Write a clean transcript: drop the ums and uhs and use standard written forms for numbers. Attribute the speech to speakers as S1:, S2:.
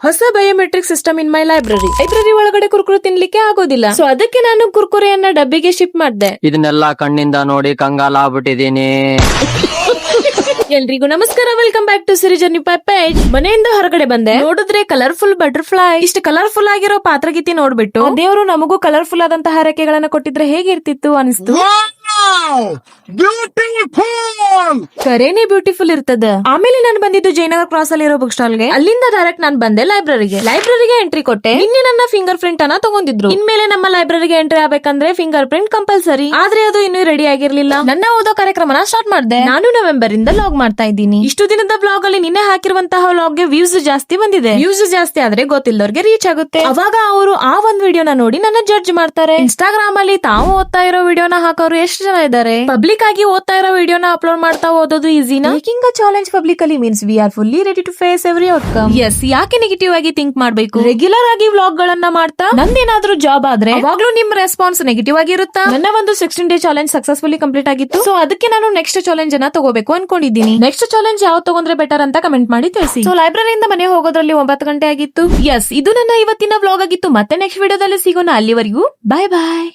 S1: ಹೊಸ biometric system in my library ಒಳಗಡೆ ಕುರ್ಕುರೆ ತಿನ್ಲಿಕ್ಕೆ ಆಗೋದಿಲ್ಲ. ಸೊ ಅದಕ್ಕೆ ನಾನು ಕುರ್ಕುರೆಯನ್ನ ಡಬ್ಬಿಗೆ ಶಿಫ್ಟ್ ಮಾಡಿದೆ.
S2: ಇದನ್ನೆಲ್ಲ ಕಣ್ಣಿಂದ ನೋಡಿ ಕಂಗಾಲ ಆಗ್ಬಿಟ್ಟಿದೀನಿ.
S1: ಎಲ್ರಿಗೂ ನಮಸ್ಕಾರ, welcome back to Siri journey page. ಮನೆಯಿಂದ ಹೊರಗಡೆ ಬಂದೆ, ನೋಡಿದ್ರೆ ಕಲರ್ಫುಲ್ ಬಟರ್ಫ್ಲೈ. ಇಷ್ಟು ಕಲರ್ಫುಲ್ ಆಗಿರೋ ಪಾತ್ರಗೀತಿ ನೋಡ್ಬಿಟ್ಟು ದೇವರು ನಮಗೂ ಕಲರ್ಫುಲ್ ಆದಂತಹ ಹರಕೆಗಳನ್ನ ಕೊಟ್ಟಿದ್ರೆ ಹೇಗಿರ್ತಿತ್ತು ಅನಿಸ್ತು. ಕರೇನೆ ಬ್ಯೂಟಿಫುಲ್ ಇರ್ತದ. ಆಮೇಲೆ ನಾನು ಬಂದಿದ್ದು ಜಯನಗರ್ ಕ್ರಾಸ್ ಅಲ್ಲಿರೋ ಬುಕ್ ಸ್ಟಾಲ್ ಗೆ. ಅಲ್ಲಿಂದ ಡೈರೆಕ್ಟ್ ನಾನು ಬಂದೆ ಲೈಬ್ರರಿಗೆ ಎಂಟ್ರಿ ಕೊಟ್ಟೆ. ನಿನ್ನೆ ನನ್ನ ಫಿಂಗರ್ ಪ್ರಿಂಟ್ ಅನ್ನ ತಗೊಂಡಿದ್ರು. ಇನ್ಮೇಲೆ ನಮ್ಮ ಲೈಬ್ರರಿಗೆ ಎಂಟ್ರಿ ಆಗ್ಬೇಕಂದ್ರೆ ಫಿಂಗರ್ ಪ್ರಿಂಟ್ ಕಂಪಲ್ಸರಿ. ಆದ್ರೆ ಅದು ಇನ್ನೂ ರೆಡಿ ಆಗಿರ್ಲಿಲ್ಲ. ನನ್ನ ಓದೋ ಕಾರ್ಯಕ್ರಮನ ಸ್ಟಾರ್ಟ್ ಮಾಡಿದೆ. ನಾನು ನವೆಂಬರ್ ಇಂದ ಲಾಗ್ ಮಾಡ್ತಾ ಇದ್ದೀನಿ. ಇಷ್ಟು ದಿನದ ಬ್ಲಾಗ್ ಅಲ್ಲಿ ನಿನ್ನೆ ಹಾಕಿರುವಂತಹ ವ್ಲಾಗ್ ಗೆ ವ್ಯೂಸ್ ಜಾಸ್ತಿ ಬಂದಿದೆ. ವ್ಯೂಸ್ ಜಾಸ್ತಿ ಆದ್ರೆ ಗೊತ್ತಿಲ್ಲದವ್ರಿಗೆ ರೀಚ್ ಆಗುತ್ತೆ. ಅವಾಗ ಅವರು ಆ ಒಂದ್ ವಿಡಿಯೋನ ನೋಡಿ ನನ್ನ ಜಡ್ಜ್ ಮಾಡ್ತಾರೆ. ಇನ್ಸ್ಟಾಗ್ರಾಮ್ ಅಲ್ಲಿ ತಾವು ಓದ್ತಾ ಇರೋ ವಿಡಿಯೋನ ಹಾಕೋರು ಎಷ್ಟು ಜನ ಇದ್ದಾರೆ. ಪಬ್ಲಿಕ್ ಆಗಿ ಓದ್ತಾ ಇರೋ ವಿಡಿಯೋನ ಅಪ್ಲೋಡ್ ಮಾಡ್ತಾ ಓದೋದು ಈಸಿನಾ? Making a challenge publicly means we are fully ready to face every outcome. Yes, ಯಾಕೆ ನೆಗೆಟಿವ್ ಆಗಿ ಥಿಂಕ್ ಮಾಡ್ಬೇಕು? ರೆಗ್ಯುಲರ್ ಆಗಿ ವ್ಲಾಗ್ ಗಳನ್ನ ಮಾಡ್ತಾ ನಂದೇನಾದ್ರೂ ಜಾಬ್ ಆದ್ರೆ ಅವಾಗ್ಲೂ ನಿಮ್ ರೆಸ್ಪಾನ್ಸ್ ನೆಗೆಟಿವ್ ಆಗಿರುತ್ತಾ? ನನ್ನ ಒಂದು 16 ಡೇ ಚಾಲೆಂಜ್ ಸಕ್ಸಸ್ಫುಲಿ ಕಂಪ್ಲೀಟ್ ಆಗಿತ್ತು. ಸೊ ಅದಕ್ಕೆ ನಾನು ನೆಕ್ಸ್ಟ್ ಚಾಲೆಂಜ್ ಅನ್ನ ತಗೋಬೇಕು ಅನ್ಕೊಂಡಿದ್ದೀನಿ. ನೆಕ್ಸ್ಟ್ ಚಾಲೆಂಜ್ ಯಾವ್ದು ತಗೊಂಡ್ರೆ ಬೆಟರ್ ಅಂತ ಕಮೆಂಟ್ ಮಾಡಿ ತಿಳಿಸಿ. ಸೊ ಲೈಬ್ರರಿಯಿಂದ ಮನೆ ಹೋಗೋದ್ರಲ್ಲಿ 9 ಗಂಟೆ ಆಗಿತ್ತು. ಎಸ್, ಇದು ನನ್ನ ಇವತ್ತಿನ ವ್ಲಾಗ್ ಆಗಿತ್ತು. ಮತ್ತೆ ನೆಕ್ಸ್ಟ್ ವಿಡಿಯೋದಲ್ಲಿ ಸಿಗೋಣ. ಅಲ್ಲಿವರೆಗೂ ಬಾಯ್ ಬಾಯ್.